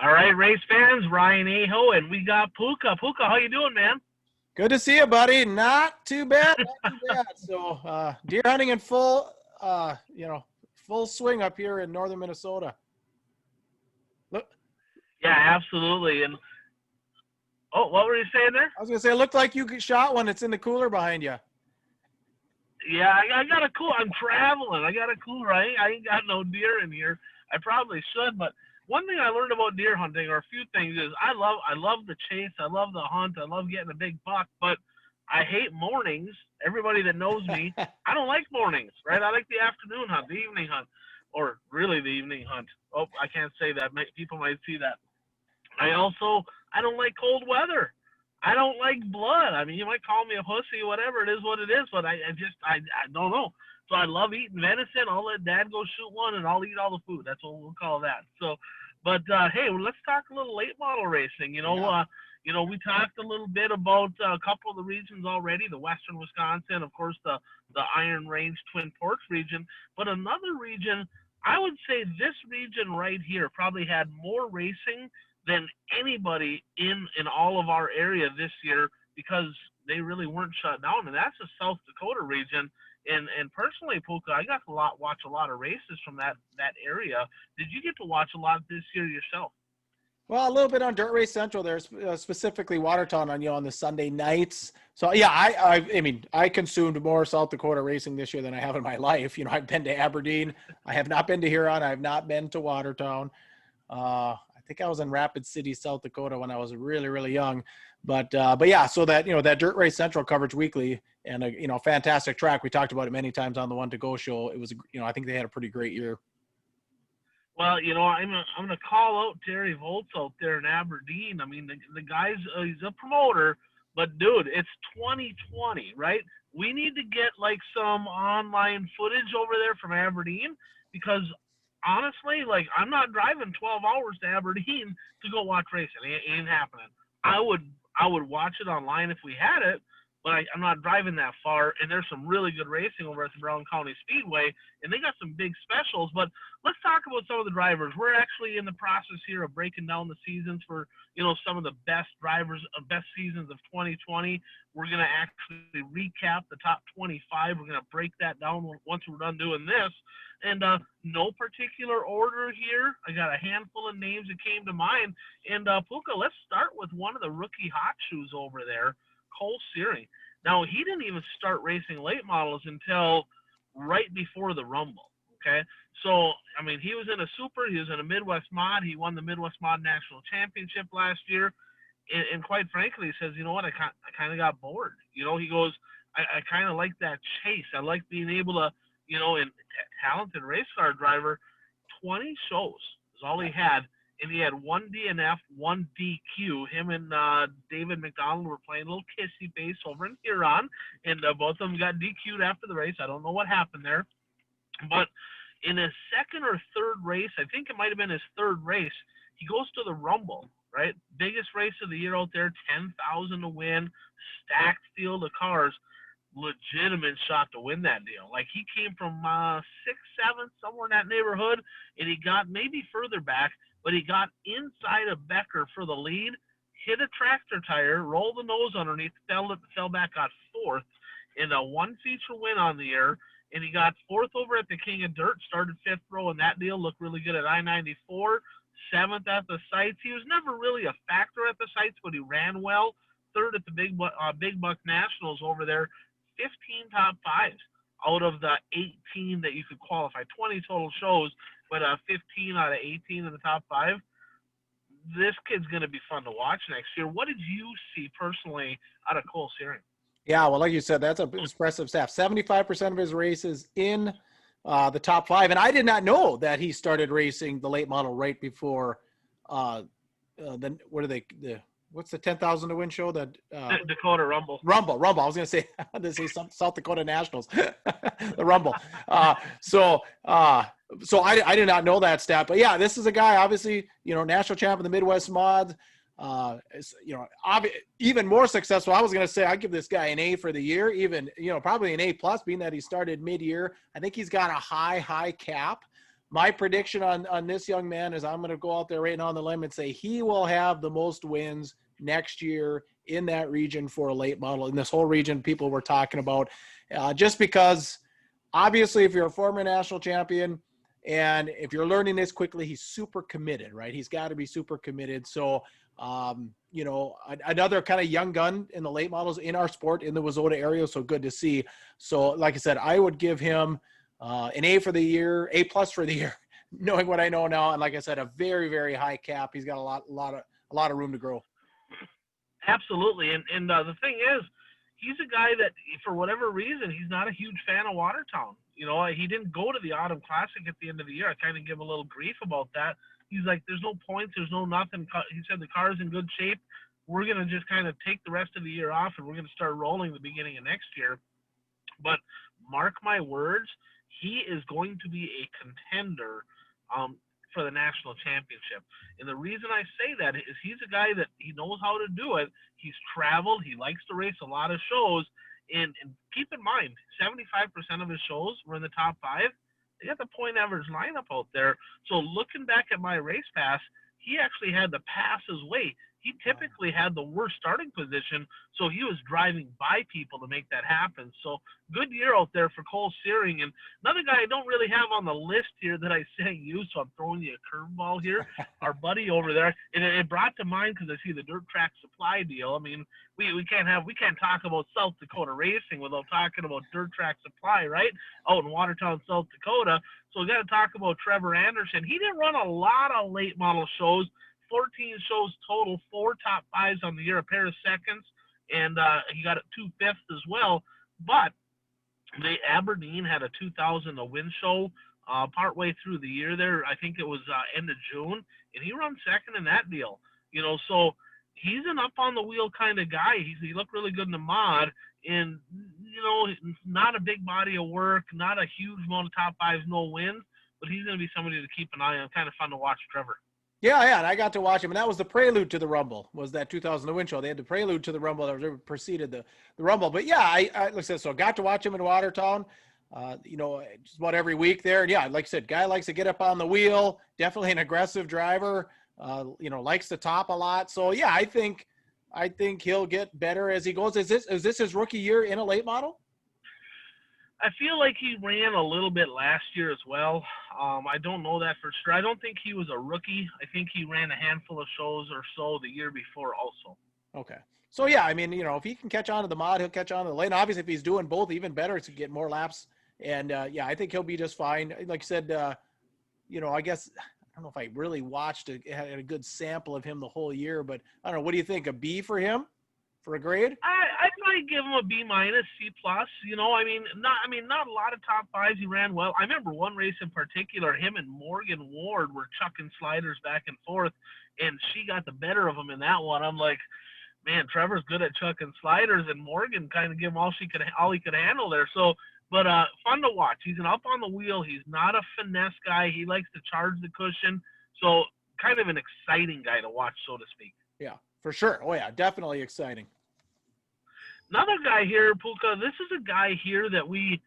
All right, race fans, Ryan Aho, and we got Puka. Puka, how you doing, man? Good to see you, buddy. Not too bad, not too bad. So, deer hunting in full swing up here in northern Minnesota. Look, Yeah, absolutely. And oh, what were you saying there? I was gonna say, it looked like you shot one. It's in the cooler behind you. Yeah, I got a cool. I'm traveling. I got a cooler. I ain't got no deer in here. I probably should, but one thing I learned about deer hunting, or a few things, is I love the chase. I love the hunt. I love getting a big buck, but I hate mornings. Everybody that knows me, I don't like mornings, right? I like the afternoon hunt, the evening hunt, or really the evening hunt. Oh, I can't say that. People might see that. I don't like cold weather. I don't like blood. I mean, you might call me a pussy, whatever. It is what it is. But I don't know. So I love eating venison. I'll let Dad go shoot one, and I'll eat all the food. That's what we'll call that. So, but hey, well, let's talk a little late model racing. Yeah. We talked a little bit about a couple of the regions already. The Western Wisconsin, of course, the Iron Range Twin Ports region. But another region, I would say this region right here probably had more racing than anybody in all of our area this year because they really weren't shut down, and that's the South Dakota region. And personally, Puka, I got to watch a lot of races from that area. Did you get to watch a lot this year yourself? Well, a little bit on Dirt Race Central there, specifically Watertown on the Sunday nights. So yeah, I consumed more South Dakota racing this year than I have in my life. I've been to Aberdeen. I have not been to Huron. I have not been to Watertown. I think I was in Rapid City, South Dakota when I was really, really young. But yeah, so that Dirt Race Central coverage weekly and a fantastic track. We talked about it many times on the One to Go show. It was, I think they had a pretty great year. Well, I'm gonna call out Terry Volts out there in Aberdeen. I mean, the guy's he's a promoter, but dude, it's 2020, right? We need to get like some online footage over there from Aberdeen because honestly, like I'm not driving 12 hours to Aberdeen to go watch racing. It ain't happening. I would I would watch it online if we had it, but I'm not driving that far. And there's some really good racing over at the Brown County Speedway, and they got some big specials. But let's talk about some of the drivers. We're actually in the process here of breaking down the seasons for some of the best drivers, best seasons of 2020. We're gonna actually recap the top 25. We're gonna break that down once we're done doing this. And no particular order here. I got a handful of names that came to mind. And Puka, let's start with one of the rookie hot shoes over there, Cole Searing. Now, he didn't even start racing late models until right before the Rumble. Okay, so I mean, he was in a super, he was in a Midwest Mod, he won the Midwest Mod National Championship last year, and quite frankly, he says, you know what, I kind of got bored. He goes, I kind of like that chase. I like being able to, and talented race car driver, 20 shows is all he had, and he had one DNF, one DQ. Him and David McDonald were playing a little kissy face over in Huron, and both of them got DQ'd after the race. I don't know what happened there. But in his second or third race, I think it might have been his third race, he goes to the Rumble, right? Biggest race of the year out there, 10,000 to win, stacked field of cars, legitimate shot to win that deal. Like he came from 6th, 7th, somewhere in that neighborhood, and he got maybe further back, but he got inside of Becker for the lead, hit a tractor tire, rolled the nose underneath, fell back, got fourth, in a one feature win on the year. And he got fourth over at the King of Dirt, started fifth row, and that deal looked really good at I-94. Seventh at the sites. He was never really a factor at the sites, but he ran well. Third at the Big Buck Nationals over there. 15 top fives out of the 18 that you could qualify. 20 total shows, but 15 out of 18 in the top five. This kid's going to be fun to watch next year. What did you see personally out of Cole Searing? Yeah, well, like you said, that's an impressive stat. 75% of his races in the top five. And I did not know that he started racing the late model right before what's the 10,000 to win show? Dakota Rumble. Rumble. I was going to say South Dakota Nationals, the Rumble. So I did not know that stat, but yeah, this is a guy, obviously, national champ in the Midwest Mod. Even more successful. I was going to say I'd give this guy an A for the year, even, probably an A plus, being that he started mid-year. I think he's got a high cap, my prediction on this young man is I'm going to go out there right now on the limb and say he will have the most wins next year in that region for a late model, in this whole region people were talking about, just because obviously if you're a former national champion and if you're learning this quickly, he's super committed, right? He's got to be super committed. So, another kind of young gun in the late models in our sport in the Wazota area. So good to see. So like I said, I would give him an A for the year, A+ for the year, knowing what I know now. And like I said, a very, very high cap. He's got a lot of room to grow. Absolutely, and the thing is, he's a guy that for whatever reason he's not a huge fan of Watertown. He didn't go to the Autumn Classic at the end of the year. I kind of give a little grief about that. He's like, there's no points, there's no nothing. He said the car's in good shape. We're gonna just kind of take the rest of the year off, and we're gonna start rolling the beginning of next year. But mark my words, he is going to be a contender for the national championship. And the reason I say that is he's a guy that he knows how to do it. He's traveled. He likes to race a lot of shows. And keep in mind, 75% of his shows were in the top 5. They got the point average lineup out there. So looking back at my race pass, he actually had to pass his way. He typically had the worst starting position, so he was driving by people to make that happen. So good year out there for Cole Searing. And another guy I don't really have on the list here that I sent you, so I'm throwing you a curveball here. Our buddy over there, and it brought to mind because I see the Dirt Track Supply deal. I mean, we can't talk about South Dakota racing without talking about Dirt Track Supply, right? Out in Watertown, South Dakota. So we got to talk about Trevor Anderson. He didn't run a lot of late model shows. 14 shows total, 4 top 5s on the year, a pair of seconds, and he got 2 fifths as well. But the Aberdeen had a 2000 a win show partway through the year there. I think it was end of June, and he run second in that deal. So he's an up on the wheel kind of guy. He looked really good in the mod, and not a big body of work, not a huge amount of top 5s, no wins, but he's going to be somebody to keep an eye on. Kind of fun to watch Trevor. Yeah, and I got to watch him, and that was the prelude to the Rumble, was that 2000 win show. They had the prelude to the Rumble that preceded the Rumble. But yeah, I like I said, so got to watch him in Watertown, just about every week there. And yeah, like I said, guy likes to get up on the wheel, definitely an aggressive driver, likes to top a lot. So yeah, I think he'll get better as he goes. Is this his rookie year in a late model? I feel like he ran a little bit last year as well. I don't know that for sure. I don't think he was a rookie. I think he ran a handful of shows or so the year before also. Okay. So, yeah, I mean, if he can catch on to the mod, he'll catch on to the lane. Obviously, if he's doing both, even better to get more laps. And, yeah, I think he'll be just fine. Like I said, I guess I don't know if I really had a good sample of him the whole year, but I don't know. What do you think? A B for him for a grade? I'd probably give him a B-, C+. Not a lot of top 5s. He ran well. I remember one race in particular, him and Morgan Ward were chucking sliders back and forth, and she got the better of him in that one. I'm like, man, Trevor's good at chucking sliders, and Morgan kind of gave him all he could handle there. So, but fun to watch. He's an up on the wheel. He's not a finesse guy. He likes to charge the cushion. So, kind of an exciting guy to watch, so to speak. Yeah, for sure. Oh yeah, definitely exciting. Another guy here, Puka, this is a guy here that we,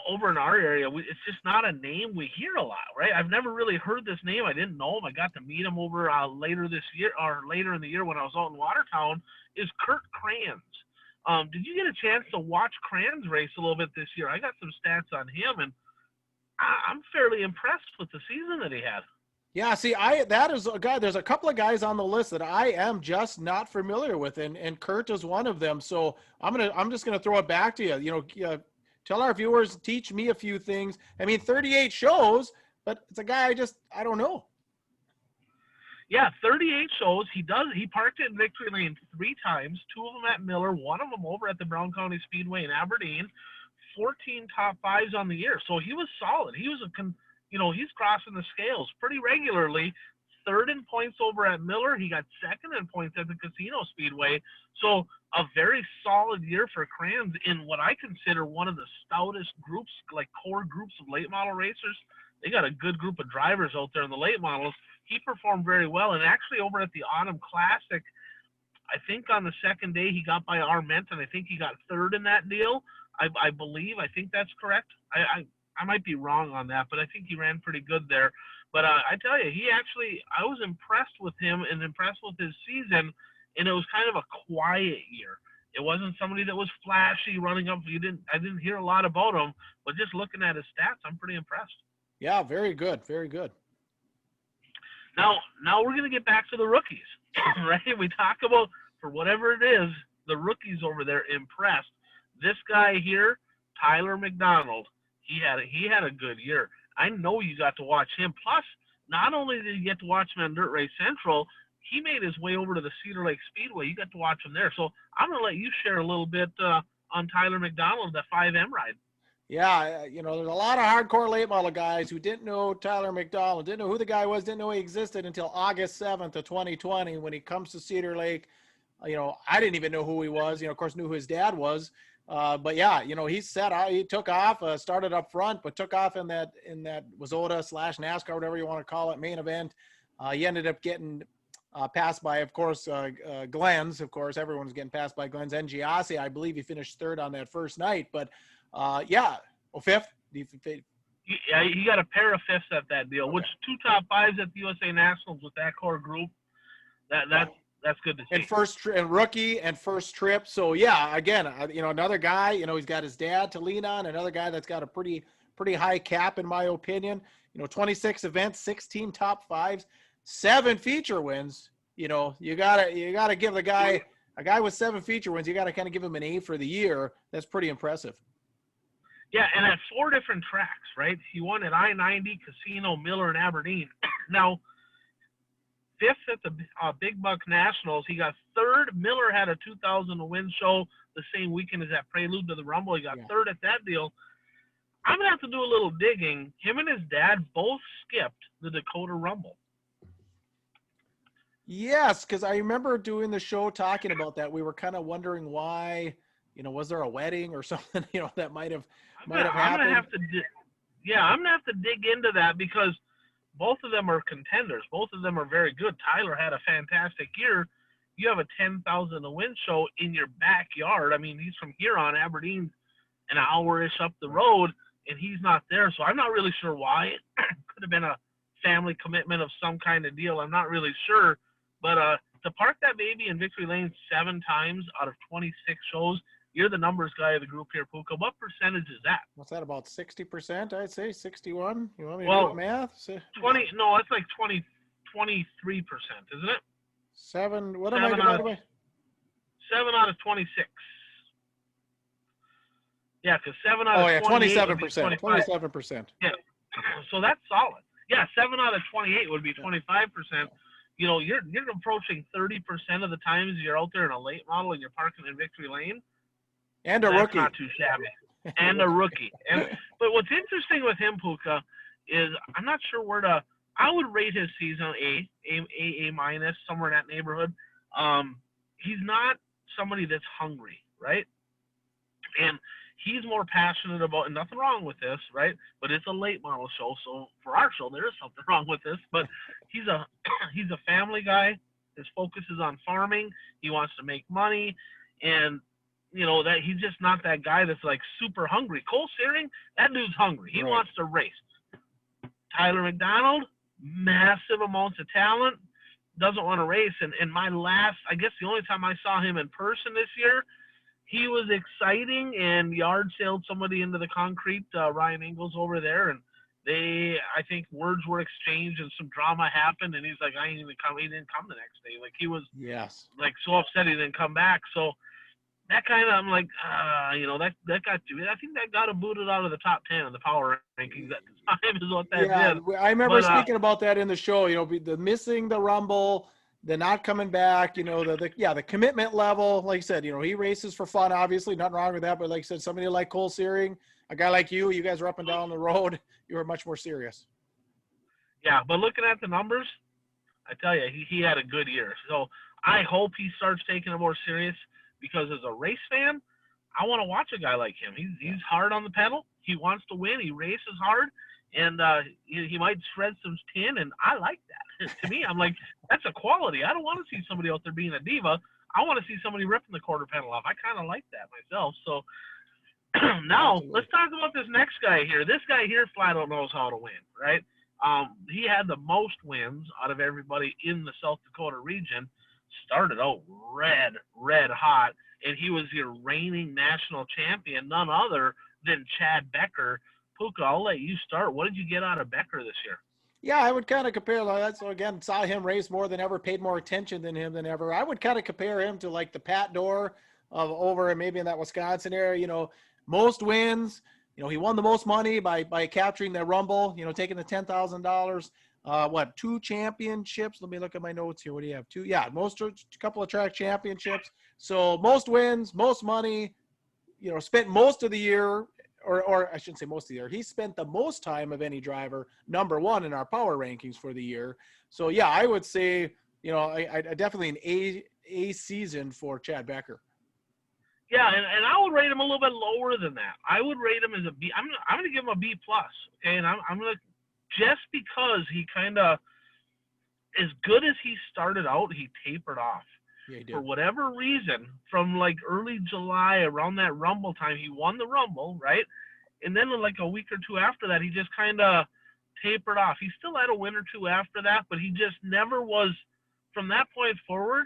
over in our area, it's just not a name we hear a lot, right? I've never really heard this name. I didn't know him. I got to meet him over later this year or later in the year when I was out in Watertown, is Kurt Kranz. Did you get a chance to watch Kranz race a little bit this year? I got some stats on him, and I'm fairly impressed with the season that he had. Yeah, see, that is a guy. There's a couple of guys on the list that I am just not familiar with, and Kurt is one of them. So I'm just gonna throw it back to you. Tell our viewers, teach me a few things. I mean, 38 shows, but it's a guy I don't know. Yeah, 38 shows. He parked it in Victory Lane 3 times, 2 of them at Miller, 1 of them over at the Brown County Speedway in Aberdeen. 14 top 5s on the year, so he was solid. He was he's crossing the scales pretty regularly. 3rd in points over at Miller. He got 2nd in points at the Casino Speedway. So a very solid year for Kranz in what I consider one of the stoutest groups, like core groups of late model racers. They got a good group of drivers out there in the late models. He performed very well. And actually over at the Autumn Classic, I think on the second day he got by Arment, and I think he got 3rd in that deal. I believe. I think that's correct. I might be wrong on that, but I think he ran pretty good there. But I tell you, I was impressed with him and impressed with his season, and it was kind of a quiet year. It wasn't somebody that was flashy running up. I didn't hear a lot about him, but just looking at his stats, I'm pretty impressed. Yeah, very good, very good. Now we're gonna get back to the rookies, right? We talk about, for whatever it is, the rookies over there impressed. This guy here, Tyler McDonald, he had a good year. I know you got to watch him. Plus, not only did you get to watch him on Dirt Race Central, he made his way over to the Cedar Lake Speedway. You got to watch him there. So I'm gonna let you share a little bit on Tyler McDonald, the 5M ride. Yeah, you know, there's a lot of hardcore late model guys who didn't know Tyler McDonald, didn't know who the guy was, didn't know he existed until August 7th of 2020 when he comes to Cedar Lake. You know, I didn't even know who he was. You know, of course, knew who his dad was. But yeah, you know, he took off, started up front, but took off in that WISSOTA/NASCAR, whatever you want to call it, main event. He ended up getting passed by, of course, Glenn's. Of course, everyone's getting passed by Glenn's. Ngiasi, I believe he finished third on that first night. But yeah, fifth. Yeah, he got a pair of fifths at that deal, okay. Which 2 top 5s at the USA Nationals with that core group. That's good to see. And rookie and first trip. So yeah, again, you know, another guy, you know, he's got his dad to lean on. Another guy that's got a pretty high cap, in my opinion. You know, 26 events, 16 top 5s, 7 feature wins. You know, you gotta give a guy with 7 feature wins. You gotta kind of give him an A for the year. That's pretty impressive. Yeah, and at 4 different tracks, right? He won at I-90, Casino, Miller, and Aberdeen. Now, 5th at the Big Buck Nationals. He got 3rd. Miller had a 2,000 win show the same weekend as that Prelude to the Rumble. He got 3rd at that deal. I'm going to have to do a little digging. Him and his dad both skipped the Dakota Rumble. Yes, because I remember doing the show talking about that. We were kind of wondering why, you know, was there a wedding or something, you know, that might have happened? I'm going to have to dig into that because both of them are contenders. Both of them are very good. Tyler had a fantastic year. You have a 10,000 win show in your backyard. I mean, he's from here on Aberdeen, an hour-ish up the road, and he's not there. So I'm not really sure why. It could have been a family commitment of some kind of deal. I'm not really sure. But to park that baby in Victory Lane 7 times out of 26 shows, you're the numbers guy of the group here, Puka. What percentage is that? What's that, about 60%, I'd say? 61? You want me to do math? 20, no, that's like 23%, isn't it? 7, what am I divided by? 7 out of 26. Yeah, because 7 out of 27%. 27%. Yeah, so that's solid. Yeah, 7 out of 28 would be 25%. You know, you're approaching 30% of the times you're out there in a late model and you're parking in Victory Lane. And a rookie. Not too shabby. And a rookie. But what's interesting with him, Puka, is I'm not sure I would rate his season A minus, somewhere in that neighborhood. He's not somebody that's hungry, right? And he's more passionate about, and nothing wrong with this, right? But it's a late model show, so for our show there is something wrong with this. But he's a family guy. His focus is on farming. He wants to make money, and you know that he's just not that guy that's like super hungry. Cole Searing, that dude's hungry. He wants to race. Tyler McDonald, massive amounts of talent, doesn't want to race. And I guess the only time I saw him in person this year, he was exciting and yard sailed somebody into the concrete, Ryan Ingalls over there, and I think words were exchanged and some drama happened, and he's like, I ain't even come. He didn't come the next day. Like he was like so upset he didn't come back. So that kind of, I'm like, you know, that got you. I think that got him booted out of the top 10 in the power rankings at the time is what that did. I remember speaking about that in the show, you know, the missing the Rumble, the not coming back, you know, the commitment level. Like you said, you know, he races for fun, obviously, nothing wrong with that. But like you said, somebody like Cole Searing, a guy like you guys are up and down the road. You were much more serious. Yeah, but looking at the numbers, I tell you, he had a good year. So I hope he starts taking it more serious because as a race fan, I want to watch a guy like him. He's hard on the pedal. He wants to win. He races hard. And he might shred some tin, and I like that. To me, I'm like, that's a quality. I don't want to see somebody out there being a diva. I want to see somebody ripping the quarter panel off. I kind of like that myself. So Now, Absolutely. let's talk about this next guy here. This guy here flat out knows how to win, right? He had the most wins out of everybody in the South Dakota region. Started out red hot, and he was your reigning national champion, none other than Chad Becker. Puka, I'll let you start. What did you get out of Becker this year? Yeah, I would kind of compare like that. So again, saw him race more than ever, paid more attention than him than ever. I would kind of compare him to like the Pat Dorr of over maybe in that Wisconsin area. Most wins. He won the most money by capturing the Rumble. Taking the $10,000. Two championships? Let me look at my notes here. What do you have? Two? Yeah, couple of track championships. So most wins, most money. Spent most of the year or I shouldn't say most of the year. He spent the most time of any driver, number one in our power rankings for the year. So yeah, I would say, I definitely an A season for Chad Becker. Yeah, and I would rate him a little bit lower than that. I would rate him as a B. I'm going to give him a B plus. Okay, and I'm going to just because he kind of as good as he started out, he tapered off. Yeah, he For did. whatever reason, from like early July around that Rumble time, he won the Rumble, right? And then like a week or two after that, he just kind of tapered off. He still had a win or two after that, but he just never was. From that point forward,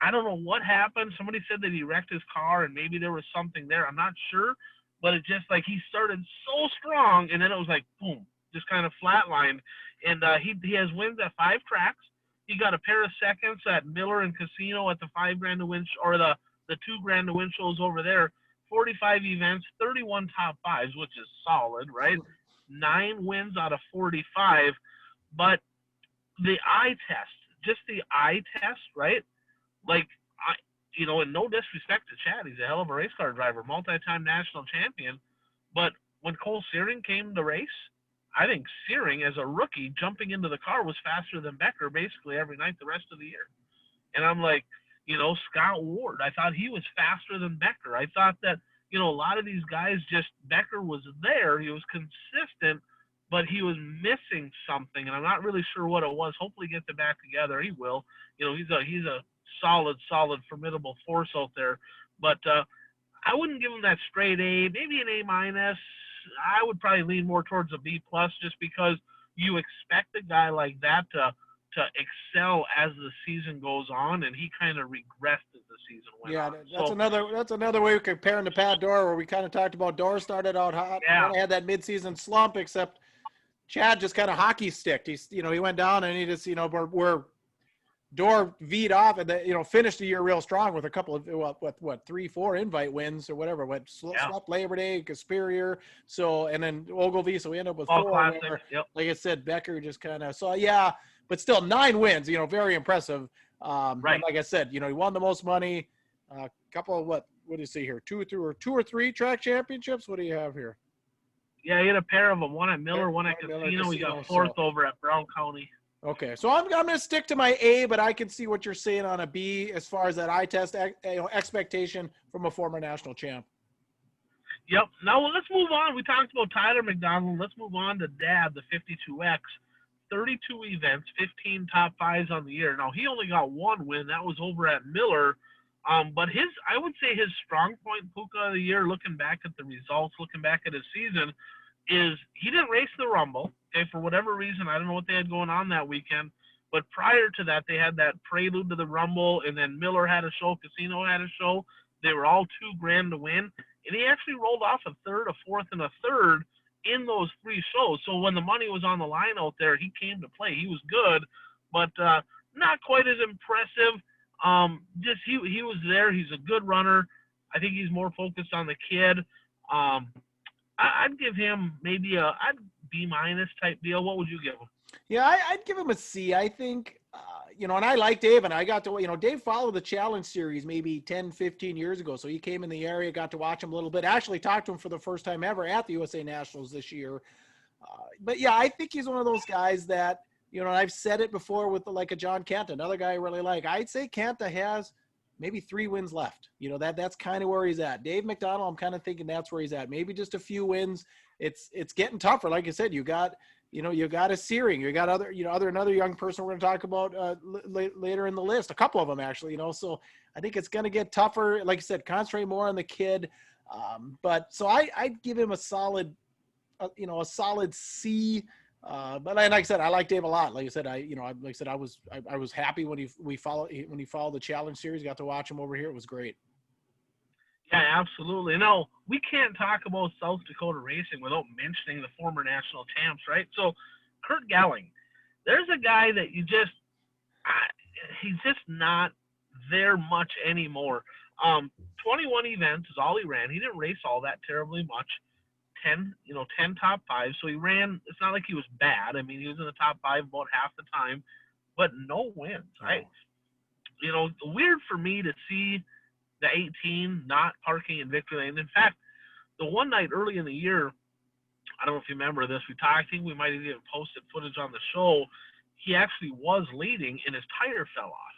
I don't know what happened. Somebody said that he wrecked his car, and maybe there was something there. I'm not sure, but it just like he started so strong, and then it was like boom, just kind of flatlined. And he has wins at 5 tracks. He got a pair of seconds at Miller and Casino at the $5 grand to win or the $2 grand to win shows over there. 45 events, 31 top fives, which is solid, right? 9 wins out of 45. But the eye test, just the eye test, right? Like, and no disrespect to Chad, he's a hell of a race car driver, multi-time national champion. But when Cole Searing came to race, I think Searing, as a rookie, jumping into the car was faster than Becker basically every night the rest of the year. And I'm like, Scott Ward, I thought he was faster than Becker. I thought that, a lot of these guys just, Becker was there, he was consistent, but he was missing something, and I'm not really sure what it was. Hopefully he gets it back together. He will. He's a solid, formidable force out there. But I wouldn't give him that straight A, maybe an A minus. I would probably lean more towards a B plus just because you expect a guy like that to excel as the season goes on, and he kind of regressed as the season went Yeah, on. that's another way of comparing to Pat Dorr, where we kind of talked about Dorr started out hot, Yeah, kind of had that midseason slump, except Chad just kind of hockey sticked. He went down and he just, where Dorr V'd off and finished the year real strong with a couple of 3-4 invite wins or whatever. yeah. Swept Labor Day, Superior, and then Ogilvy. So we end up with All 4. classics. Where, Yep. like I said, Becker just kind of but still 9 wins. Very impressive. Right. And like I said, he won the most money. A couple of what do you see here? 2 or 3 track championships. What do you have here? Yeah, he had a pair of them. One at Miller, one at Miller, Casino. He Casino, got fourth over at Brown County. Okay, so I'm going to stick to my A, but I can see what you're saying on a B as far as that eye test expectation from a former national champ. Yep. Now let's move on. We talked about Tyler McDonald. Let's move on to Dad, the 52X. 32 events, 15 top fives on the year. Now he only got 1 win. That was over at Miller. But I would say his strong point, Puka, of the year, looking back at the results, looking back at his season, is he didn't race the Rumble. Okay, for whatever reason, I don't know what they had going on that weekend. But prior to that, they had that prelude to the Rumble, and then Miller had a show, Casino had a show. They were all $2 grand to win, and he actually rolled off a third, a fourth, and a third in those 3 shows. So when the money was on the line out there, he came to play. He was good, but not quite as impressive. Just he was there. He's a good runner. I think he's more focused on the kid. I'd give him maybe I'd B minus type deal. What would you give him? Yeah, I'd give him a C. I think, and I like Dave, and I got to, Dave followed the Challenge Series maybe 10, 15 years ago. So he came in the area, got to watch him a little bit, actually talked to him for the first time ever at the USA Nationals this year. But yeah, I think he's one of those guys that, and I've said it before with like a John Kenta, another guy I really like. I'd say Kenta has maybe 3 wins left. That's kind of where he's at. Dave McDonald, I'm kind of thinking that's where he's at. Maybe just a few wins. It's getting tougher. Like I said, you got a Searing, you got another young person we're going to talk about later in the list, a couple of them actually, so I think it's going to get tougher. Like I said, concentrate more on the kid. But so I'd give him a solid, a solid C. But like I said, I like Dave a lot. Like I said, I was happy when he followed the challenge series. Got to watch him over here. It was great. Yeah, absolutely. No, we can't talk about South Dakota racing without mentioning the former national champs, right? So, Kurt Gelling, there's a guy that he's just not there much anymore. 21 events is all he ran. He didn't race all that terribly much. 10 top fives. So he ran. It's not like he was bad. I mean, he was in the top five about half the time, but no wins. Weird for me to see the 18 not parking in victory lane. In fact, the one night early in the year, I don't know if you remember this. I think we might have even posted footage on the show. He actually was leading, and his tire fell off.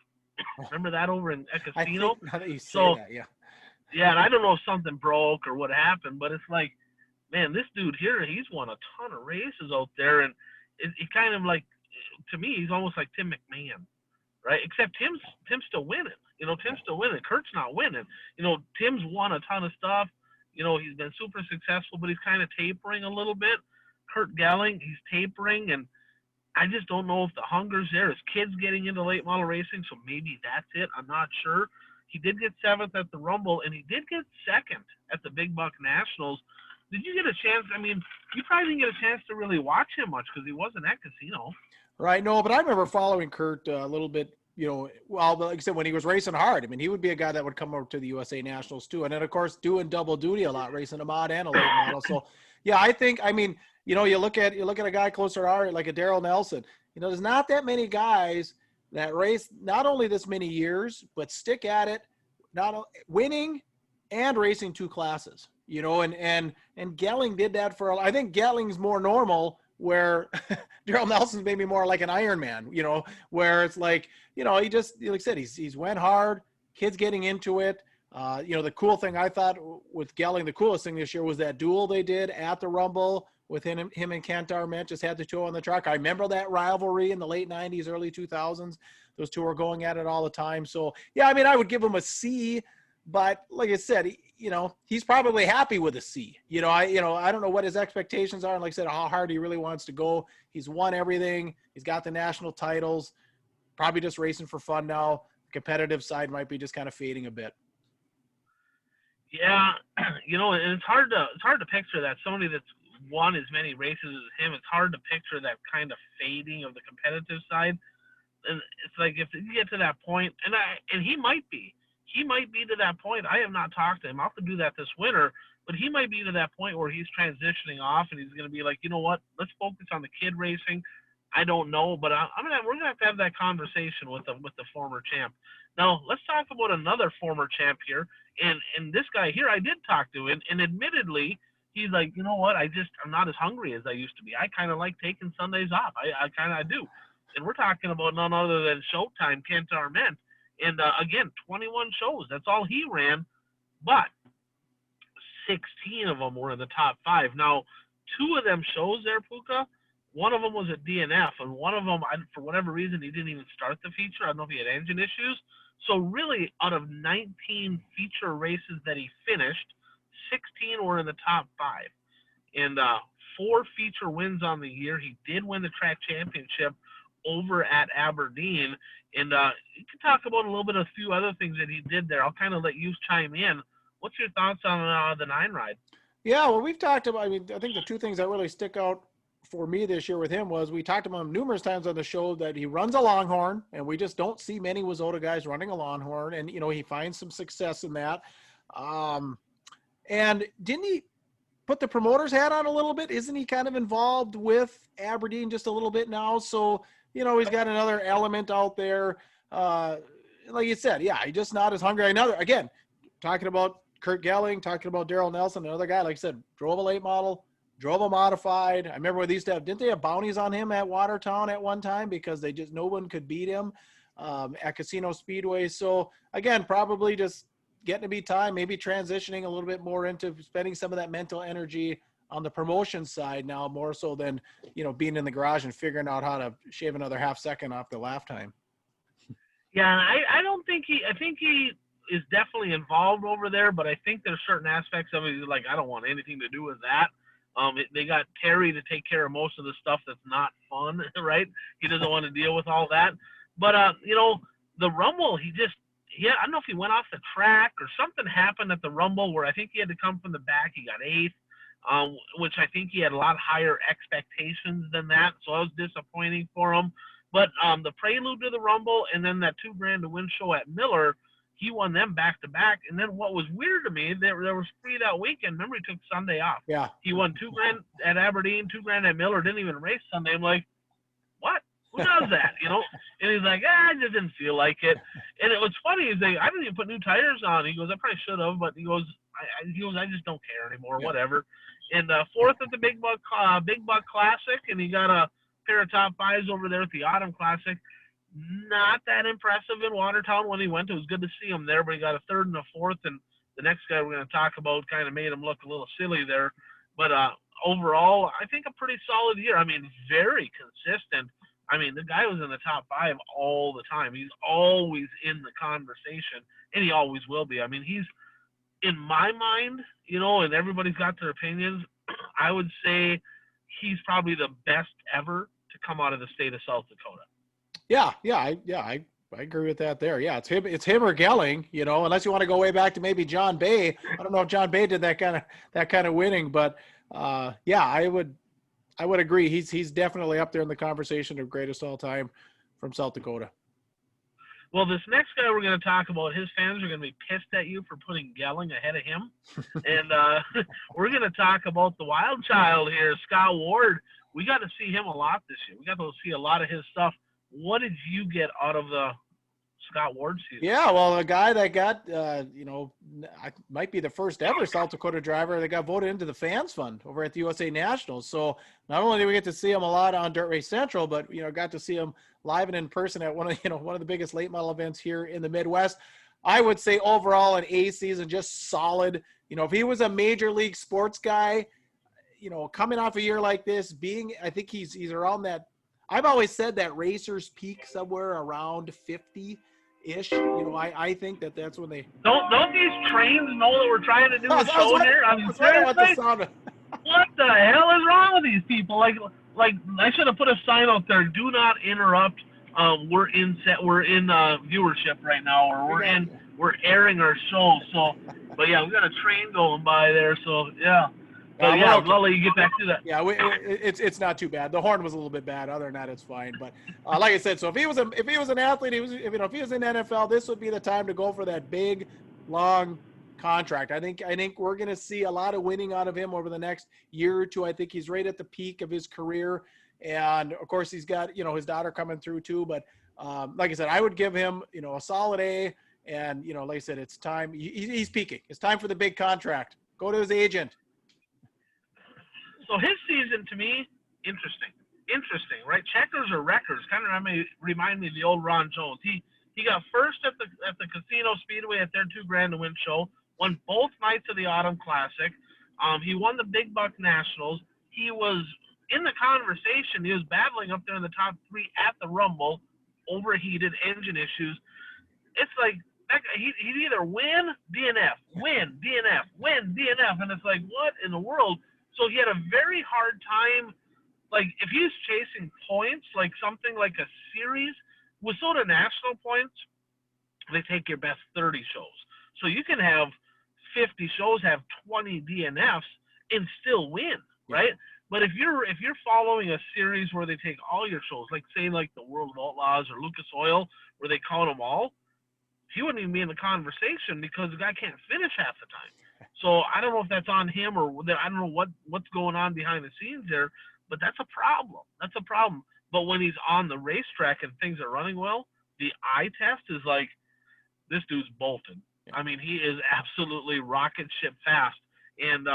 Remember that over in Ecosino? I think now that you say that, yeah. Yeah, and I don't know if something broke or what happened, but it's like, man, this dude here, he's won a ton of races out there, and it kind of like, to me, he's almost like Tim McMahon, right? Except Tim's still winning. Tim's still winning. Kurt's not winning. Tim's won a ton of stuff. He's been super successful, but he's kind of tapering a little bit. Kurt Gelling, he's tapering, and I just don't know if the hunger's there. His kid's getting into late model racing, so maybe that's it. I'm not sure. He did get 7th at the Rumble, and he did get 2nd at the Big Buck Nationals. Did you get a chance? I mean, you probably didn't get a chance to really watch him much because he wasn't at Casino. Right. No, but I remember following Kurt a little bit, well, like I said, when he was racing hard. I mean, he would be a guy that would come over to the USA Nationals too. And then, of course, doing double duty a lot, racing a mod and a late model. So, yeah, I think, I mean, you look at a guy closer to our, like a Daryl Nelson. There's not that many guys that race not only this many years, but stick at it, not winning and racing 2 classes. And Gelling did that I think Gelling's more normal, where Daryl Nelson's maybe more like an Iron Man, where it's like, he just, like I said, he's went hard, kids getting into it. The cool thing I thought with Gelling, the coolest thing this year was that duel they did at the Rumble with him and Kantar Mint just had the 2 on the track. I remember that rivalry in the late 90s, early 2000s. Those 2 were going at it all the time. So, yeah, I mean, I would give him a C, but like I said, he's probably happy with a C. I don't know what his expectations are. And like I said, how hard he really wants to go. He's won everything. He's got the national titles, probably just racing for fun now. The competitive side might be just kind of fading a bit. Yeah. And it's hard to picture that somebody that's won as many races as him. It's hard to picture that kind of fading of the competitive side. And it's like, if you get to that point, and he might be to that point. I have not talked to him. I'll have to do that this winter, but he might be to that point where he's transitioning off and he's going to be like, you know what? Let's focus on the kid racing. I don't know, but we're going to have that conversation with the former champ. Now let's talk about another former champ here. And this guy here, I did talk to, and admittedly, he's like, you know what? I'm not as hungry as I used to be. I kind of like taking Sundays off. I do. And we're talking about none other than Showtime, Kantar Mint. And again, 21 shows. That's all he ran. But 16 of them were in the top 5. Now, 2 of them shows there, Puka. One of them was at DNF, and one of them, for whatever reason, he didn't even start the feature. I don't know if he had engine issues. So really, out of 19 feature races that he finished, 16 were in the top 5. And 4 feature wins on the year. He did win the track championship over at Aberdeen. And you can talk about a little bit of a few other things that he did there. I'll kind of let you chime in. What's your thoughts on the 9 ride? Yeah, well, we've talked about, I think the 2 things that really stick out for me this year with him was we talked about him numerous times on the show that he runs a Longhorn, and we just don't see many Wazota guys running a Longhorn. And, he finds some success in that. And didn't he put the promoter's hat on a little bit? Isn't he kind of involved with Aberdeen just a little bit now? So, he's got another element out there. Like you said, yeah, he's just not as hungry. Again, talking about Kurt Gelling, talking about Daryl Nelson, another guy, like I said, drove a late model, drove a modified. I remember when they used to have, didn't they have bounties on him at Watertown at one time because no one could beat him at Casino Speedway. So again, probably just getting to be time, maybe transitioning a little bit more into spending some of that mental energy on the promotion side now, more so than, being in the garage and figuring out how to shave another half second off the lap time. Yeah, I don't think I think he is definitely involved over there, but I think there's certain aspects of it like I don't want anything to do with that. They got Terry to take care of most of the stuff that's not fun, right? He doesn't want to deal with all that. But the Rumble, I don't know if he went off the track or something happened at the Rumble where I think he had to come from the back. He got eighth, which I think he had a lot higher expectations than that, so that was disappointing for him. But the prelude to the Rumble and then that $2,000 to win show at Miller, he won them back to back. And then what was weird to me, there was free that weekend. Remember, he took Sunday off. Yeah. He won $2,000 at Aberdeen, $2,000 at Miller, didn't even race Sunday. I'm like, what? Who does that? And he's like, I just didn't feel like it. And it was funny. He's like, I didn't even put new tires on. He goes, I probably should have, but he goes, I just don't care anymore. Yeah. Whatever. And fourth at the Big Buck Classic, and he got a pair of top fives over there at the Autumn Classic. Not that impressive in Watertown when he went. It was good to see him there, but he got a third and a fourth, and the next guy we're going to talk about kind of made him look a little silly there. But overall, I think a pretty solid year. I mean, very consistent. I mean, the guy was in the top five all the time. He's always in the conversation, and he always will be. I mean, he's, in my mind, and everybody's got their opinions, I would say he's probably the best ever to come out of the state of South Dakota. I agree with that there. Yeah, it's him or Gelling, unless you want to go way back to maybe John Bay. I don't know if John Bay did that kind of winning, but I would agree. He's definitely up there in the conversation of greatest all time from South Dakota. Well, this next guy we're going to talk about, his fans are going to be pissed at you for putting Gelling ahead of him. And we're going to talk about the wild child here, Scott Ward. We got to see him a lot this year. We got to see a lot of his stuff. What did you get out of the Scott Ward season? Yeah, well, a guy that got, might be the first ever South Dakota driver that got voted into the Fans Fund over at the USA Nationals. So not only did we get to see him a lot on Dirt Race Central, but got to see him live and in person at one of the biggest late model events here in the Midwest. I would say overall an A season, just solid. If he was a major league sports guy, coming off a year like this, I think he's around that. I've always said that racers peak somewhere around 50-ish. I think that's when they don't these trains know that we're trying to do a show here? I mean, seriously, what the hell is wrong with these people? Like I should have put a sign out there: do not interrupt. We're in viewership right now, or we're airing our show. So, but yeah, we got a train going by there. So yeah. But yeah, I'll let you get back to that. Yeah, it's not too bad. The horn was a little bit bad. Other than that, it's fine. But like I said, so if he was an athlete, if he was in the NFL, this would be the time to go for that big, long contract. I think we're going to see a lot of winning out of him over the next year or two. I think he's right at the peak of his career, and of course he's got his daughter coming through too. But like I said, I would give him a solid A. And like I said, it's time. He's peaking. It's time for the big contract. Go to his agent. So his season, to me, interesting, right? Checkers or records, kind of remind me of the old Ron Jones. He got first at the Casino Speedway at their $2,000 to win show, won both nights of the Autumn Classic. He won the Big Buck Nationals. He was in the conversation. He was battling up there in the top three at the Rumble, overheated engine issues. It's like he'd either win, DNF, win, DNF, win, DNF, and it's like, what in the world? So he had a very hard time, like if he's chasing points, like something like a series, with sort of national points, they take your best 30 shows. So you can have 50 shows, have 20 DNFs, and still win, right? But if you're following a series where they take all your shows, like say like the World of Outlaws or Lucas Oil, where they count them all, he wouldn't even be in the conversation because the guy can't finish half the time. So I don't know if that's on him or I don't know what's going on behind the scenes there, but that's a problem. That's a problem. But when he's on the racetrack and things are running well, the eye test is like, this dude's bolted. I mean, he is absolutely rocket ship fast. And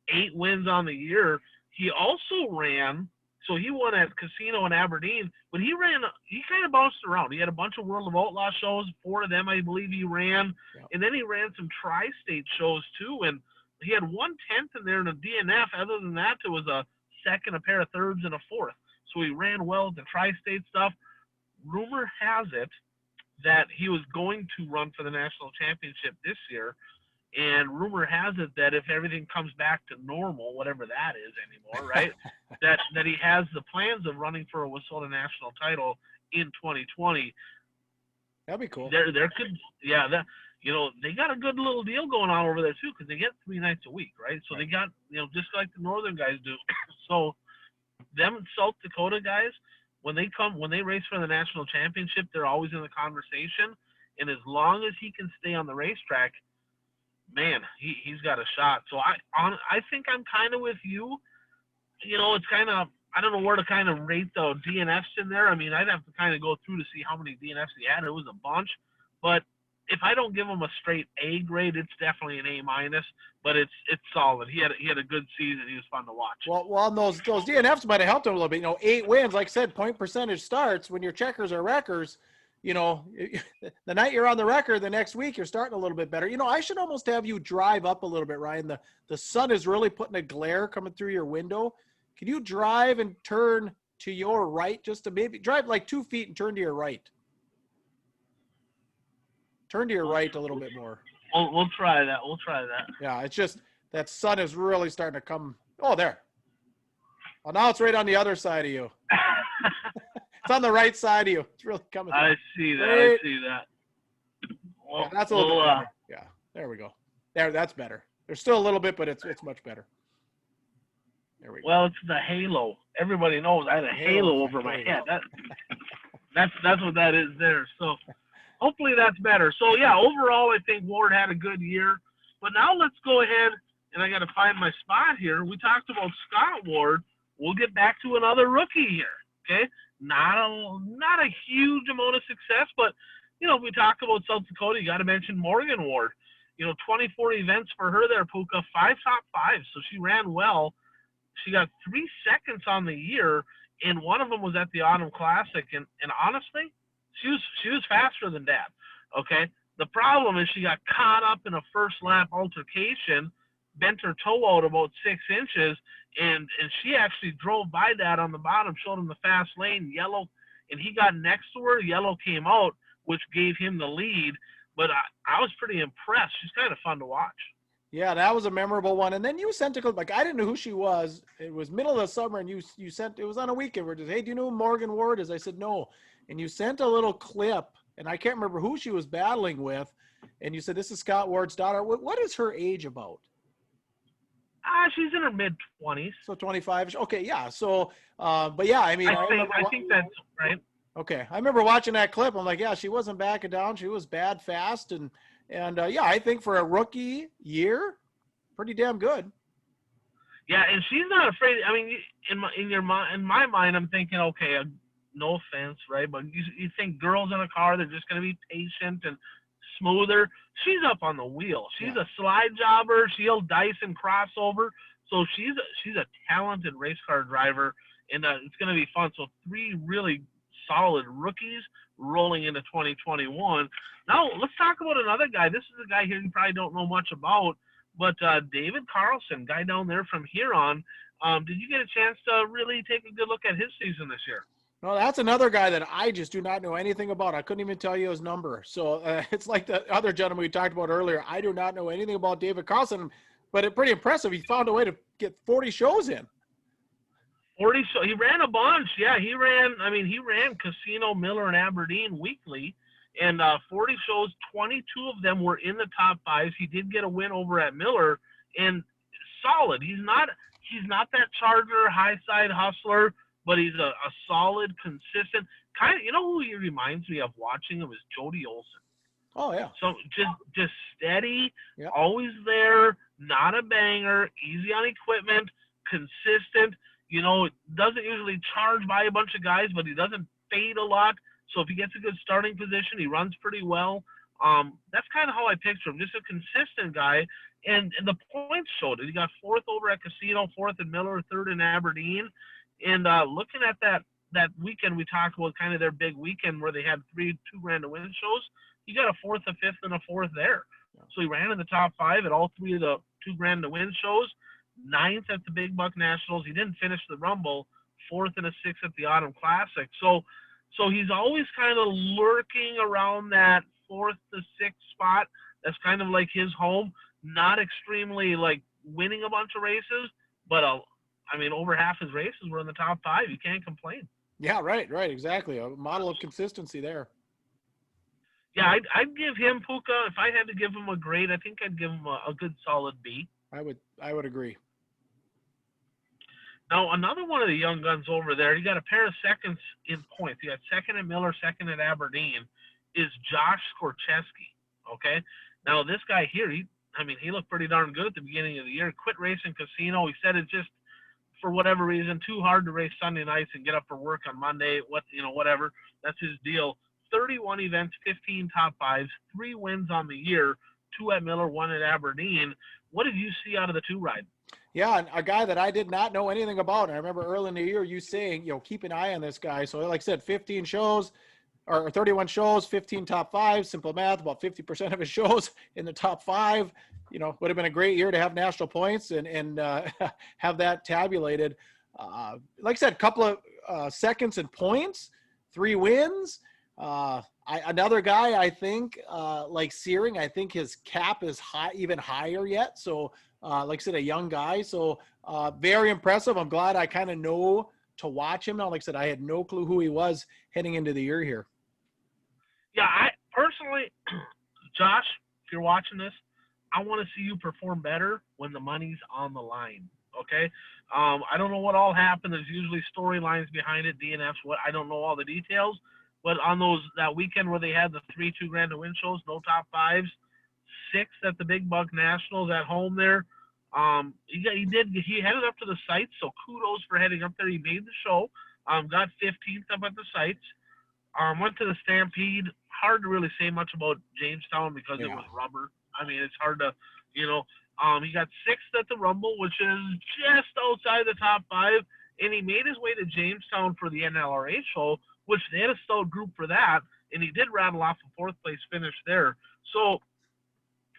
8 wins on the year. He also ran, so he won at Casino in Aberdeen, but he kind of bounced around. He had a bunch of World of Outlaw shows, 4 of them I believe he ran, and then he ran some tri-state shows too, and he had 1/10 in there in a DNF. Other than that, it was a second, a pair of thirds, and a fourth. So he ran well at the tri-state stuff. Rumor has it that he was going to run for the national championship this year. And rumor has it that if everything comes back to normal, whatever that is anymore, right? that he has the plans of running for a Wissota national title in 2020. That'd be cool. There could, yeah, that, they got a good little deal going on over there too, because they get 3 nights a week, right? So they got, just like the northern guys do. So them South Dakota guys, when they race for the national championship, they're always in the conversation. And as long as he can stay on the racetrack, man, he's got a shot. So I think I'm kind of with you. It's kind of, I don't know where to kind of rate the DNFs in there. I mean, I'd have to kind of go through to see how many DNFs he had. It was a bunch, but if I don't give him a straight A grade, it's definitely an A minus. But it's solid. He had a good season. He was fun to watch. Well, those DNFs might have helped him a little bit. 8 wins, like I said, point percentage starts when your checkers are wreckers. The night you're on the record, the next week you're starting a little bit better. I should almost have you drive up a little bit, Ryan. The sun is really putting a glare coming through your window. Can you drive and turn to your right, just to maybe drive like 2 feet and turn to your right? Turn to your right a little bit more. We'll try that. Yeah, it's just that sun is really starting to come. Oh, there. Well, now it's right on the other side of you. It's on the right side of you. It's really coming through. I see that. Well, yeah, that's a little bit better. Yeah, there we go. That's better. There's still a little bit, but it's much better. There we go. Well, it's the halo. Everybody knows I had a halo over my head. That's what that is there. So hopefully that's better. So yeah, overall I think Ward had a good year. But now let's go ahead, and I got to find my spot here. We talked about Scott Ward. We'll get back to another rookie here. Okay, not a huge amount of success, but we talk about South Dakota. You got to mention Morgan Ward. 24 events for her there, Puka. 5 top 5s, so she ran well. She got 3 seconds on the year, and one of them was at the Autumn Classic. And honestly, she was faster than Dad. Okay, the problem is she got caught up in a first lap altercation, bent her toe out about 6 inches, and she actually drove by Dad on the bottom, showed him the fast lane, yellow, and he got next to her. Yellow came out, which gave him the lead. But I was pretty impressed. She's kind of fun to watch. Yeah, that was a memorable one. And then you sent a clip. Like, I didn't know who she was. It was middle of the summer, and you sent, it was on a weekend. We're just, hey, do you know who Morgan Ward is? I said, no. And you sent a little clip, and I can't remember who she was battling with. And you said, this is Scott Ward's daughter. What is her age about? She's in her mid-20s. So 25. Okay, yeah. So, but yeah, I mean. I think that's right. Okay. I remember watching that clip. I'm like, yeah, she wasn't backing down. She was bad fast. And yeah, I think for a rookie year, pretty damn good. Yeah, and she's not afraid. I mean, in my mind, I'm thinking, okay, no offense, right? But you think girls in a car, they're just going to be patient and smoother. She's up on the wheel. She's a slide jobber. She'll dice and crossover. So she's a talented race car driver, and it's going to be fun. So 3 really solid rookies rolling into 2021. Now let's talk about another guy. This is a guy here you probably don't know much about, but David Carlson, guy down there from Huron. Did you get a chance to really take a good look at his season this year? No, that's another guy that I just do not know anything about. I couldn't even tell you his number. So it's like the other gentleman we talked about earlier. I do not know anything about David Carlson, but it's pretty impressive. He found a way to get 40 shows in. 40 shows. He ran a bunch. Yeah, he ran Casino, Miller, and Aberdeen weekly. And 40 shows, 22 of them were in the top 5s. He did get a win over at Miller, and solid. He's not that Charger high side hustler, but he's a solid, consistent kind of. You know who he reminds me of watching him is Jody Olson. Oh yeah. So just steady, always there, not a banger, easy on equipment, consistent. Doesn't usually charge by a bunch of guys, but he doesn't fade a lot. So if he gets a good starting position, he runs pretty well. That's kind of how I picture him, just a consistent guy. And the points showed it. He got 4th over at Casino, 4th in Miller, 3rd in Aberdeen. And looking at that weekend, we talked about kind of their big weekend where they had 3 2-grand to win shows. He got a 4th, a 5th, and a 4th there. So he ran in the top 5 at all 3 of the 2-grand to win shows. 9th at the Big Buck Nationals. He didn't finish the Rumble. 4th and a 6th at the Autumn Classic. So So he's always kind of lurking around that fourth to sixth spot. That's kind of like his home. Not extremely like winning a bunch of races, but I mean, over half his races were in the top five. You can't complain. Yeah, right, exactly. A model of consistency there. Yeah, I'd give him Puka. If I had to give him a grade, I think I'd give him a good solid B. I would agree. Now, another one of the young guns over there, you got a pair of seconds in points. You got second at Miller, second at Aberdeen, is Josh Skorcheski. Okay? Now, this guy here, he looked pretty darn good at the beginning of the year. Quit racing casino. He said it's just, for whatever reason, too hard to race Sunday nights and get up for work on Monday. Whatever. That's his deal. 31 events, 15 top fives, 3 wins on the year, 2 at Miller, 1 at Aberdeen. What did you see out of the two ride? Yeah, a guy that I did not know anything about. And I remember early in the year you saying, keep an eye on this guy. So like I said, 15 shows or 31 shows, 15 top fives, simple math, about 50% of his shows in the top five. Would have been a great year to have national points and have that tabulated. Like I said, a couple of seconds and points, 3 wins. Another guy, I think, like Searing, I think his cap is even higher yet. So, like I said, a young guy. So, very impressive. I'm glad I kind of know to watch him now. Like I said, I had no clue who he was heading into the year here. Yeah, I personally, Josh, if you're watching this, I want to see you perform better when the money's on the line. Okay, I don't know what all happened. There's usually storylines behind it, DNFs. What I don't know all the details, but on that weekend where they had the 3 $2,000 to win shows, no top fives, 6 at the Big Buck Nationals at home there. He headed up to the sites, so kudos for heading up there. He made the show. Got 15th up at the sites. Went to the Stampede. Hard to really say much about Jamestown because it was rubber. I mean, it's hard to, he got 6th at the Rumble, which is just outside the top 5, and he made his way to Jamestown for the NLRA show, which they had a stout group for that, and he did rattle off a 4th place finish there. So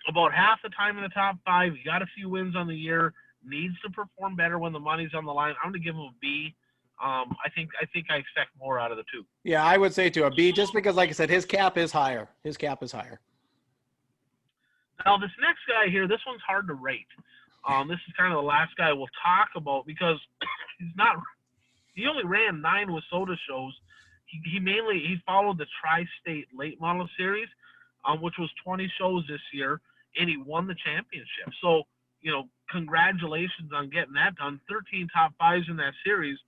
about half the time in the top 5, he got a few wins on the year, needs to perform better when the money's on the line. I'm going to give him a B. I think I expect more out of the two. Yeah, I would say to a B, just because, like I said, his cap is higher. Now, this next guy here, this one's hard to rate. This is kind of the last guy we'll talk about because he only ran 9 WISSOTA shows. He followed the Tri-State Late Model Series, which was 20 shows this year, and he won the championship. So, congratulations on getting that done. 13 top 5s in that series.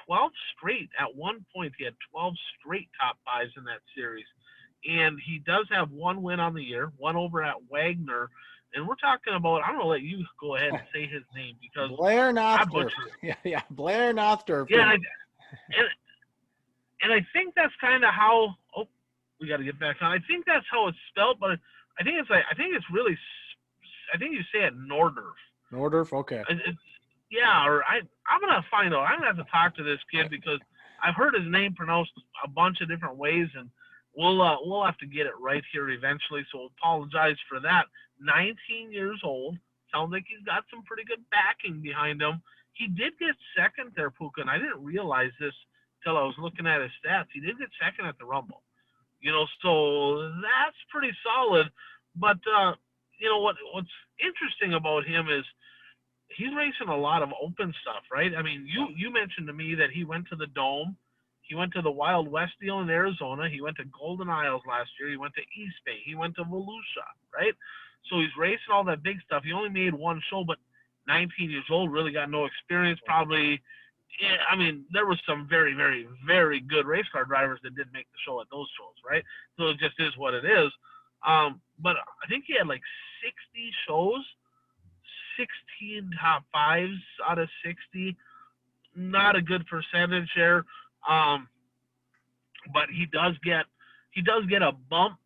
12 straight. At one point, he had 12 straight top 5s in that series. And he does have 1 win on the year, 1 over at Wagner. And we're talking about, I'm going to let you go ahead and say his name because Blair Nothdurf. Yeah, Blair Nothdurf. Yeah, and I think that's kind of how, we got to get back on. I think that's how it's spelled, but I think you say it Nordorf. Nordorf, okay. Yeah, or I'm going to find out. I'm going to have to talk to this kid because I've heard his name pronounced a bunch of different ways, and we'll have to get it right here eventually, so we'll apologize for that. 19 years old. Sounds like he's got some pretty good backing behind him. He did get second there, Puka, and I didn't realize this till I was looking at his stats. He did get second at the Rumble. So that's pretty solid. But, what's interesting about him is he's racing a lot of open stuff, right? I mean, you mentioned to me that he went to the Dome. He went to the Wild West deal in Arizona. He went to Golden Isles last year. He went to East Bay. He went to Volusia, right? So he's racing all that big stuff. He only made 1 show, but 19 years old, really got no experience. Probably, I mean, there was some very, very, very good race car drivers that didn't make the show at those shows, right? So it just is what it is. But I think he had like 60 shows, 16 top 5s out of 60. Not a good percentage there. But he does get a bump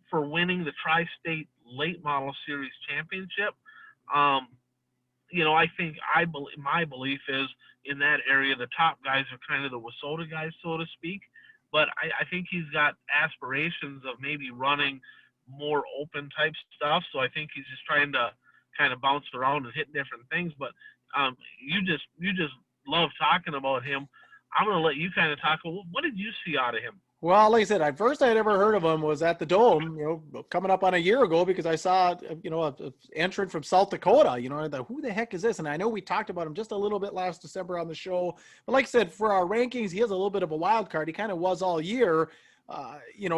for winning the Tri-State Late Model Series Championship. My belief is in that area, the top guys are kind of the WISSOTA guys, so to speak. But I think he's got aspirations of maybe running more open type stuff. So I think he's just trying to kind of bounce around and hit different things. But you just love talking about him. I'm going to let you kind of talk. What did you see out of him? Well, like I said, first I'd ever heard of him was at the Dome, coming up on a year ago because I saw, a entrant from South Dakota. I thought, who the heck is this? And I know we talked about him just a little bit last December on the show. But like I said, for our rankings, he has a little bit of a wild card. He kind of was all year.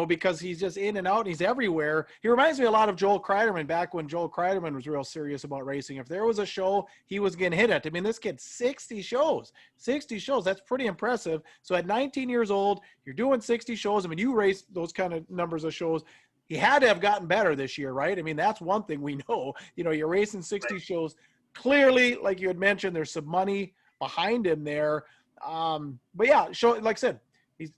Because he's just in and out and he's everywhere. He reminds me a lot of Joel Kreiderman back when Joel Kreiderman was real serious about racing. If there was a show, he was getting hit at. I mean, this kid, 60 shows. That's pretty impressive. So at 19 years old, you're doing 60 shows. I mean, you race those kind of numbers of shows. He had to have gotten better this year, right? I mean, that's one thing we know. You're racing 60 shows. Clearly, like you had mentioned, there's some money behind him there. But yeah, like I said, he's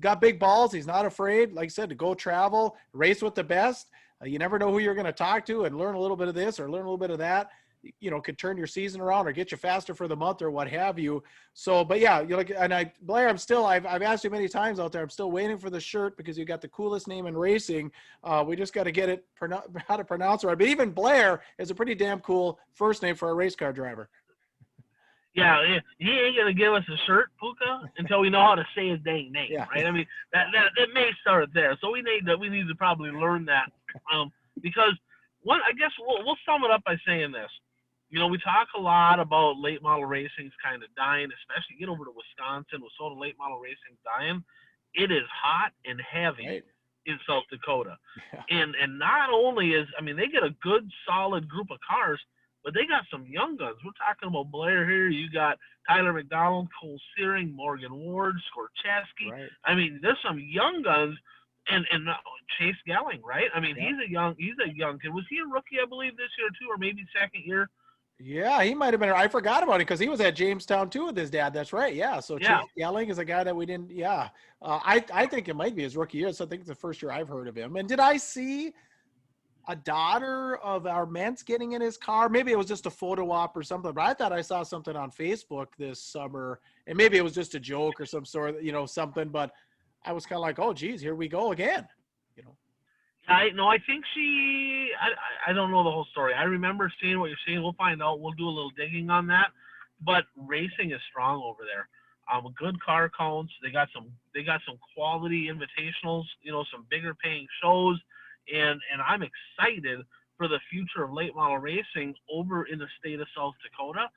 got big balls. He's not afraid, like I said, to go travel, race with the best. You never know who you're going to talk to and learn a little bit of this or learn a little bit of that. Could turn your season around or get you faster for the month or what have you. So, but yeah, Blair, I've asked you many times out there. I'm still waiting for the shirt because you got the coolest name in racing. We just got to get it how to pronounce it right. But even Blair is a pretty damn cool first name for a race car driver. Yeah, he ain't gonna give us a shirt, Puka, until we know how to say his dang name, right? I mean, that may start there. So we need to probably learn that, because I guess we'll sum it up by saying this. We talk a lot about late model racing's kind of dying, especially get over to Wisconsin with Soda late model racing dying. It is hot and heavy in South Dakota, and not only they get a good solid group of cars. But they got some young guns. We're talking about Blair here. You got Tyler McDonald, Cole Searing, Morgan Ward, Skorcheski. Right. I mean, there's some young guns, and Chase Gelling, right? I mean, he's a young kid. Was he a rookie, I believe, this year too, or maybe second year? Yeah, he might have been. I forgot about it because he was at Jamestown too with his dad. That's right. Yeah. So Chase Gelling is a guy that we didn't. Yeah. I think it might be his rookie year. So I think it's the first year I've heard of him. And did I see a daughter of our Mentz getting in his car? Maybe it was just a photo op or something, but I thought I saw something on Facebook this summer, and maybe it was just a joke or some sort of, something, but I was kind of like, oh geez, here we go again. I think I don't know the whole story. I remember seeing what you're saying. We'll find out. We'll do a little digging on that, but racing is strong over there. Good car counts. They got some quality invitationals, some bigger paying shows. And I'm excited for the future of late model racing over in the state of South Dakota.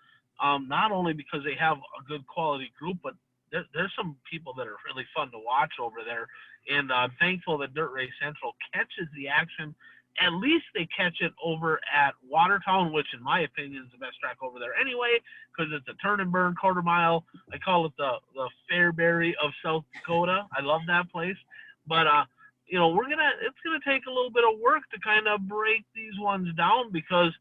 Not only because they have a good quality group, but there's some people that are really fun to watch over there. And I'm thankful that Dirt Race Central catches the action. At least they catch it over at Watertown, which in my opinion is the best track over there anyway, because it's a turn and burn quarter mile. I call it the Fairbury of South Dakota. I love that place. But it's gonna take a little bit of work to kind of break these ones down, because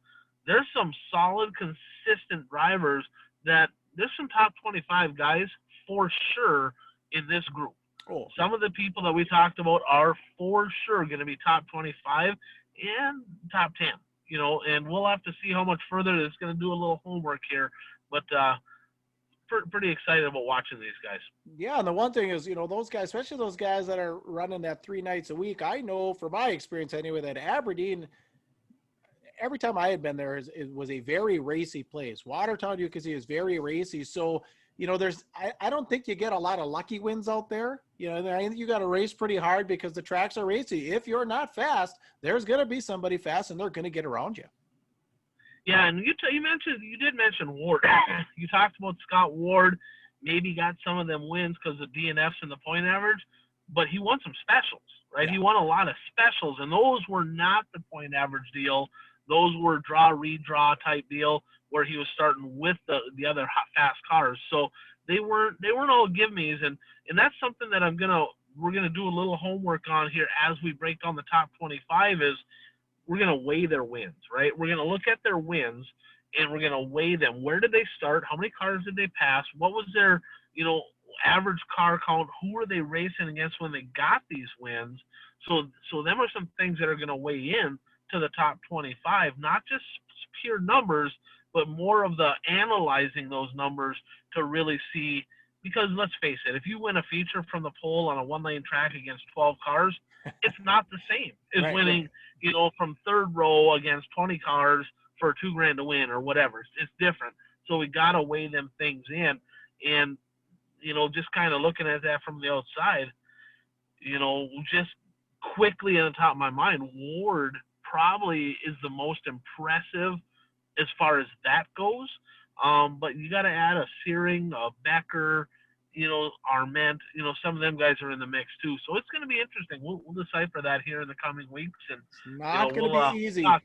there's some solid, consistent drivers that there's some top 25 guys for sure in this group. Cool. Some of the people that we talked about are for sure going to be top 25 and top 10, and we'll have to see how much further. It's going to do a little homework here, but pretty excited about watching these guys. Yeah, and the one thing is, those guys, especially those guys that are running that 3 nights a week, I know from my experience anyway that Aberdeen, every time I had been there, it was a very racy place. Watertown, you can see, is very racy. So, I don't think you get a lot of lucky wins out there. I think you got to race pretty hard because the tracks are racy. If you're not fast, there's going to be somebody fast and they're going to get around you. Yeah, and you did mention Ward. You talked about Scott Ward, maybe got some of them wins because of DNFs and the point average, but he won some specials, right? Yeah. He won a lot of specials, and those were not the point average deal. Those were draw, redraw type deal where he was starting with the other fast cars. So they weren't all give-me's, and that's something that we're gonna do a little homework on here as we break down the top 25. Is we're going to weigh their wins, right? We're going to look at their wins, and we're going to weigh them. Where did they start? How many cars did they pass? What was their, average car count? Who were they racing against when they got these wins? So them are some things that are going to weigh in to the top 25, not just pure numbers, but more of the analyzing those numbers to really see. Because let's face it, if you win a feature from the pole on a one-lane track against 12 cars, it's not the same as right, winning, from third row against 20 cars for $2,000 to win or whatever. It's different. So we got to weigh them things in. And just kind of looking at that from the outside, just quickly on the top of my mind, Ward probably is the most impressive as far as that goes. But you got to add a Searing, a Becker, Arment. Some of them guys are in the mix too. So it's going to be interesting. We'll decipher that here in the coming weeks, and It's not going to we'll be easy. talk.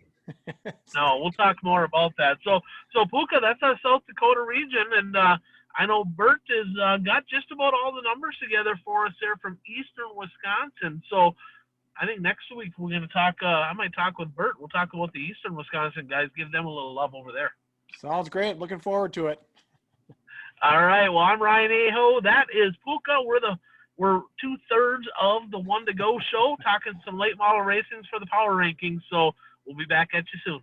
No, we'll talk more about that. So Puka, that's our South Dakota region, and I know Bert has got just about all the numbers together for us there from Eastern Wisconsin. So I think next week we're going to talk. I might talk with Bert. We'll talk about the Eastern Wisconsin guys. Give them a little love over there. Sounds great. Looking forward to it. All right. Well, I'm Ryan Aho. That is Puka. We're 2/3 of the One to Go show, talking some late model racings for the power rankings. So we'll be back at you soon.